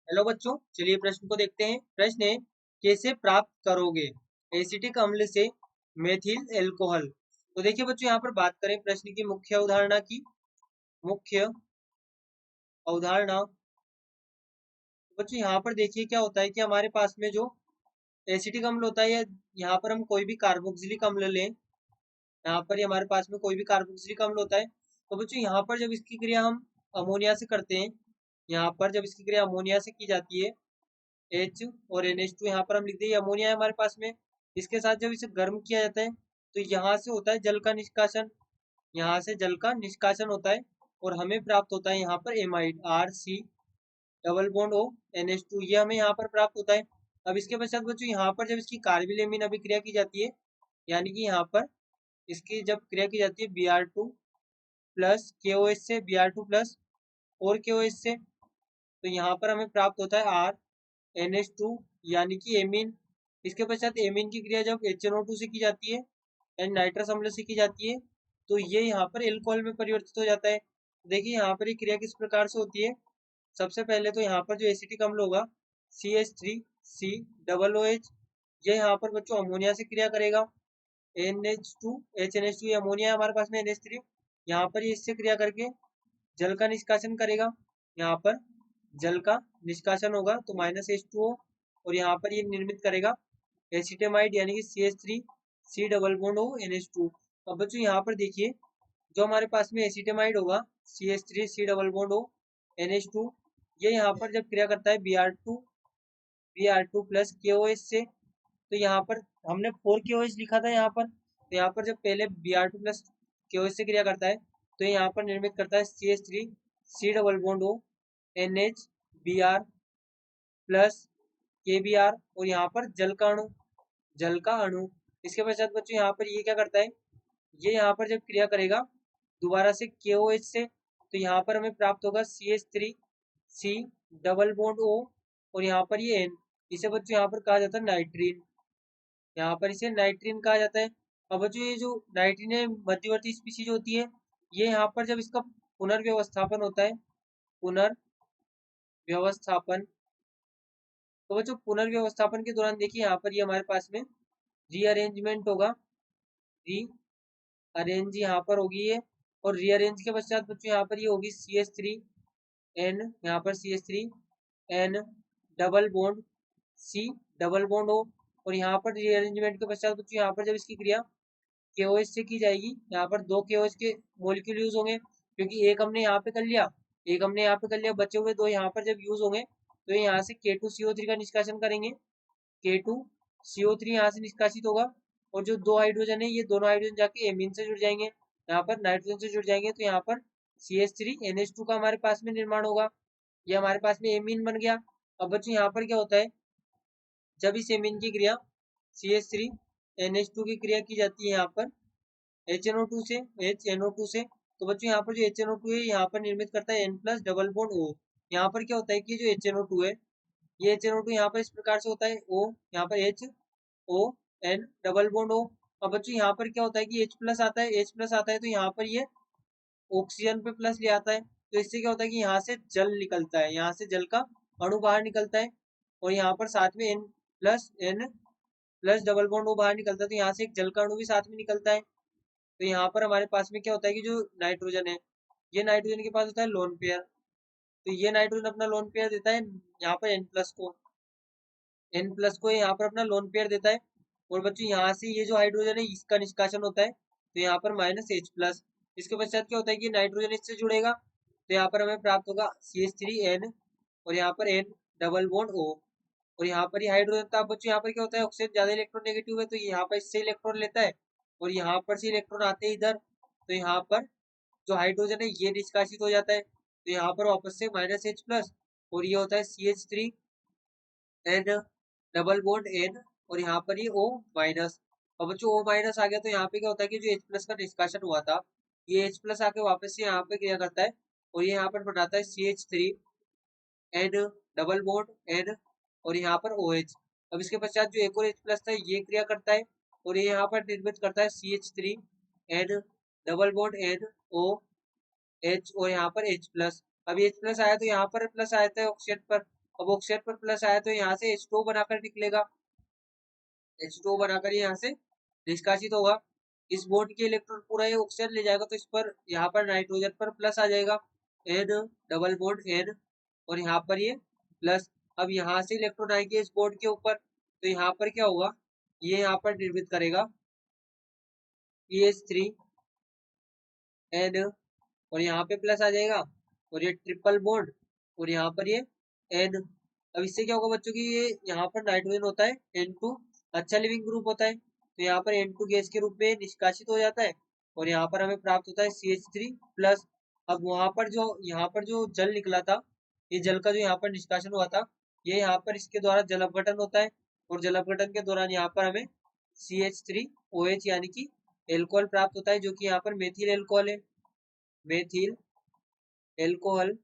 Hello बच्चों, चलिए प्रश्न को देखते हैं। प्रश्न है, कैसे प्राप्त करोगे एसिटिक अम्ल से मेथिल एल्कोहल। तो देखिए बच्चों, यहाँ पर बात करें प्रश्न की मुख्य अवधारणा की। मुख्य अवधारणा बच्चों यहाँ पर देखिए क्या होता है कि हमारे पास में जो एसिटिक अम्ल होता है, या यहाँ पर हम कोई भी कार्बोक्सिलिक अम्ल लें, यहाँ पर ही हमारे पास में कोई भी कार्बोक्सिलिक अम्ल होता है, तो बच्चों यहाँ पर जब इसकी क्रिया हम अमोनिया से करते हैं, यहाँ पर जब इसकी क्रिया अमोनिया से की जाती है, H और NH2 यहाँ पर हम लिख दें, अमोनिया है हमारे पास में। इसके साथ जब इसे गर्म किया जाता है तो यहाँ से होता है जल का निष्कासन, यहाँ से जल का निष्कासन होता है और हमें प्राप्त होता है यहाँ पर amide RC double bond O NH2, ये हमें यहाँ पर प्राप्त होता है। अब इसके पश्चात बच्चों यहाँ पर जब इसकी कार्बिलेमिन अभिक्रिया की जाती है, यानी कि यहाँ पर इसकी जब क्रिया की जाती है Br2 प्लस KOH से, Br2 प्लस और KOH से, तो यहाँ पर हमें प्राप्त होता है R NH2 यानी कि एमीन। इसके पश्चात एमीन की क्रिया जब HNO2 से की जाती है एंड नाइट्रस अम्ल से की जाती है, तो ये यहाँ पर एल्कोहल में परिवर्तित हो जाता है। देखिए यहाँ पर ये क्रिया किस प्रकार से होती है। सबसे पहले तो यहाँ पर जो एसिटिक अम्ल होगा CH3C डबल OH, ये यहाँ पर बच्चों अमोनिया से क्रिया करेगा। NH2 HNH2 ये अमोनिया है हमारे पास में, NH3 यहाँ पर ये इससे क्रिया करके जल का निष्कासन करेगा। यहाँ पर जल का निष्कासन होगा तो -H2O, और यहाँ पर ये निर्मित करेगा एसिटेमाइड यानी कि CH3C double bond O NH2। अब बच्चों यहाँ पर देखिए, जो हमारे पास में एसिटेमाइड होगा CH3C double bond O NH2, ये यहाँ पर जब क्रिया करता है Br2 प्लस KOH से, तो यहाँ पर हमने 4KOH लिखा था यहाँ पर, तो यहाँ पर जब पहले Br2 प्लस KOH से क्रिया करता है तो यहाँ पर निर्मित करता है CH3C double bond O NH Br plus KBr, और यहाँ पर जल का अणु। इसके पश्चात बच्चों यहाँ पर ये क्या करता है, ये यहाँ पर जब क्रिया करेगा दोबारा से KOH से, तो यहाँ पर हमें प्राप्त होगा CH3C डबल बॉन्ड O, और यहाँ पर ये N, इसे बच्चों यहाँ पर कहा जाता है नाइट्रीन, यहाँ पर इसे नाइट्रीन कहा जाता है। अब बच्चों ये जो नाइट्रीन है मध्यवर्ती स्पीशीज होती है, ये यहाँ पर जब इसका पुनर्व्यवस्थापन होता है, पुनर्व्यवस्थापन, तो बच्चों पुनर्व्यवस्थापन के दौरान देखिए यहाँ पर ये हमारे पास में रीअरेंजमेंट होगा, रीअरेंज यहाँ पर होगी ये, और रीअरेंज के पश्चात बच्चों यहाँ पर ये होगी CH3N, यहाँ पर CH3N double bond C double bond O, और यहाँ पर रीअरेंजमेंट के पश्चात बच्चों यहाँ पर जब इसकी क्रिया KOH से की जाएगी, यहाँ पर 2 KOH के मोलिक्यूल यूज होंगे, क्योंकि एक हमने यहाँ पे कर लिया, एक हमने यहाँ पे कर लिया, बचे हुए 2 यहाँ पर जब यूज होंगे तो ये यहाँ से K2CO3 का निष्कासन करेंगे। K2CO3 यहाँ से निष्कासित होगा, और जो 2 हाइड्रोजन है ये दोनों हाइड्रोजन जाके एमीन से जुड़ जाएंगे, यहाँ पर नाइट्रोजन से जुड़ जाएंगे, तो यहाँ पर CH3NH2 का हमारे पास में निर्माण होगा, ये हमारे पास में एमीन बन गया। अब बच्चों यहाँ पर क्या होता है, जब इस एमीन की क्रिया CH3NH2 की क्रिया की जाती है यहाँ पर HNO2 से, तो बच्चों यहाँ पर जो HNO2 है यहाँ पर निर्मित करता है N plus double bond O। यहाँ पर क्या होता है कि जो HNO2 है, ये HNO2 यहाँ पर इस प्रकार से होता है O, यहाँ पर HON डबल बॉन्ड O। अब बच्चों यहाँ पर क्या होता है कि H प्लस आता है, H प्लस आता है तो यहाँ पर ये ऑक्सीजन पे प्लस ले आता है, तो इससे क्या होता है कि यहाँ से जल निकलता है, यहाँ से जल का अणु बाहर निकलता है, और यहाँ पर साथ में N plus double bond O बाहर निकलता है, तो यहाँ से एक जल का अणु भी साथ में निकलता है। तो यहाँ पर हमारे पास में क्या होता है कि जो नाइट्रोजन है, ये नाइट्रोजन के पास होता है लोन पेयर, तो ये नाइट्रोजन अपना लोन पेयर देता है यहाँ पर N प्लस को यहाँ पर अपना लोन पेयर देता है, और बच्चों यहाँ से ये जो हाइड्रोजन है इसका निष्कासन होता है, तो यहाँ पर -H प्लस। इसके पश्चात क्या होता है कि नाइट्रोजन इससे जुड़ेगा, तो यहाँ पर हमें प्राप्त होगा CH3N, और यहाँ पर N डबल बॉन्ड O, और यहाँ पर ये हाइड्रोजन था। बच्चों यहाँ पर क्या होता है, ऑक्सीजन ज्यादा इलेक्ट्रॉन नेगेटिव है तो यहाँ पर इससे इलेक्ट्रॉन लेता है, और यहाँ पर से इलेक्ट्रॉन आते हैं इधर, तो यहाँ पर जो हाइड्रोजन है ये निष्कासित हो जाता है, तो यहाँ पर वापस से -H प्लस, और ये होता है CH3N डबल बॉन्ड N, और यहाँ पर ये O माइनस। अब बच्चों O माइनस आ गया तो यहाँ पे क्या होता है कि जो H प्लस का निष्कासन हुआ था, ये H प्लस आके वापस से यहाँ पे क्रिया करता है, और ये यहाँ पर बनाता है CH3N डबल बॉन्ड N, और यहाँ पर OH। अब इसके पश्चात जो एक और H प्लस था ये क्रिया करता है, और ये यहाँ पर निर्मित करता है CH3N double bond N OH, और यहाँ पर H प्लस। अब H प्लस आया तो यहाँ पर प्लस आया था ऑक्सीजन पर, अब ऑक्सीजन पर प्लस आया तो यहाँ से H2O बनाकर निकलेगा, H2O बनाकर यहाँ से निष्कासित होगा। इस बॉन्ड के इलेक्ट्रॉन पूरा ये ऑक्सीजन ले जाएगा, तो इस पर यहाँ पर नाइट्रोजन पर प्लस आ जाएगा, N डबल बॉन्ड N, और यहाँ पर ये प्लस। अब यहाँ से इलेक्ट्रॉन आएंगे इस बॉन्ड के ऊपर, तो यहाँ पर क्या होगा, ये यहाँ पर निर्मित करेगा PH3 N, और यहाँ पे प्लस आ जाएगा, और ये ट्रिपल बॉन्ड, और यहाँ पर ये N। अब इससे क्या होगा बच्चों की, ये यहाँ पर नाइट्रोजन होता है N2, अच्छा लिविंग ग्रुप होता है, तो यहाँ पर N2 गैस के रूप में निष्कासित हो जाता है, और यहाँ पर हमें प्राप्त होता है CH3 प्लस। अब वहां पर जो यहाँ पर जो जल निकला था, ये जल का जो यहाँ पर निष्कासन हुआ था, ये यहाँ पर इसके द्वारा जल अपघटन होता है, और जल अपघटन के दौरान यहाँ पर हमें CH3OH यानी कि एल्कोहल प्राप्त होता है, जो कि यहाँ पर मेथिल एल्कोहल है, मेथिल एल्कोहल,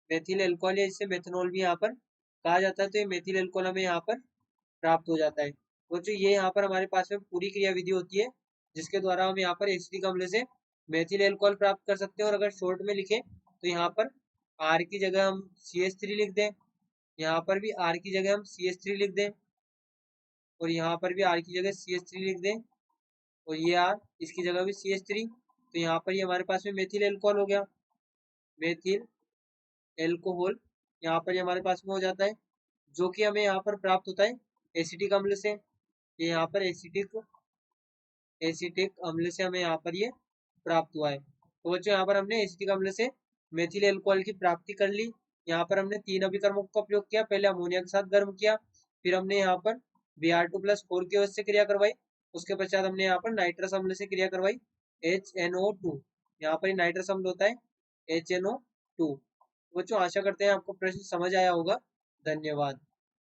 मेथिल एल्कोहल है, इससे मेथनॉल भी यहाँ पर कहा जाता है, तो ये मेथिल एल्कोहल हमें यहाँ पर प्राप्त हो जाता है। तो जो ये यहाँ पर हमारे पास में पूरी क्रिया विधि होती है, जिसके द्वारा हम यहाँ पर एसिटिक अम्ल से मेथिल एल्कोहल प्राप्त कर सकते हैं। और अगर शॉर्ट में लिखें तो यहाँ पर R की जगह हम CH3 लिख दें, यहाँ पर भी R की जगह हम CH3 लिख दें, और यहाँ पर भी R की जगह CH3 लिख दें, और ये R इसकी जगह भी CH3, तो यहाँ पर ये हमारे पास में मेथिल एल्कोहल हो गया, मेथिल एल्कोहल यहाँ पर ये हमारे पास में हो जाता है, जो कि हमें यहाँ पर प्राप्त होता है एसिटिक अम्ल से। ये यहाँ पर एसिटिक अम्ल से हमें यहाँ पर ये प्राप्त हुआ है। तो बच्चों यहाँ पर हमने एसिटिक अम्ल से मेथिल एल्कोहल की प्राप्ति कर ली। यहाँ पर हमने 3 अभिकर्मकों का प्रयोग किया, पहले अमोनिया के साथ गर्म किया, फिर हमने यहाँ पर Br2+4 की वजह से क्रिया करवाई, उसके पश्चात हमने यहाँ पर नाइट्रस अम्ल से क्रिया करवाई HNO2, यहाँ पर नाइट्रस अम्ल होता है HNO2। बच्चों आशा करते हैं आपको प्रश्न समझ आया होगा। धन्यवाद।